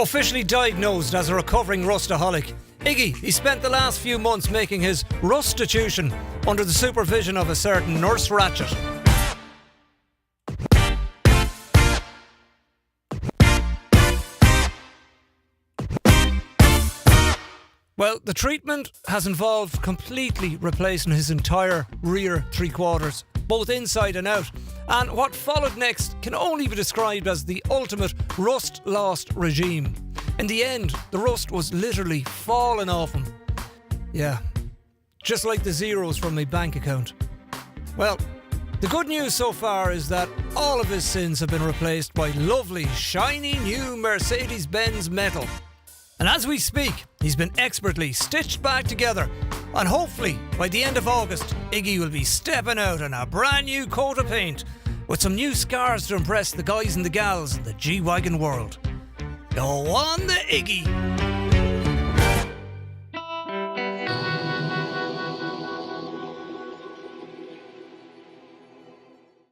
Officially diagnosed as a recovering rustaholic, Iggy, he spent the last few months making his rustitution under the supervision of a certain Nurse Ratchet. Well, the treatment has involved completely replacing his entire rear three quarters, both inside and out, and what followed next can only be described as the ultimate rust-lost regime. In the end, the rust was literally falling off him. Yeah, just like the zeros from my bank account. Well, the good news so far is that all of his sins have been replaced by lovely, shiny new Mercedes-Benz metal. And as we speak, he's been expertly stitched back together. And hopefully, by the end of August, Iggy will be stepping out in a brand new coat of paint with some new scars to impress the guys and the gals in the G-Wagon world. Go on the Iggy!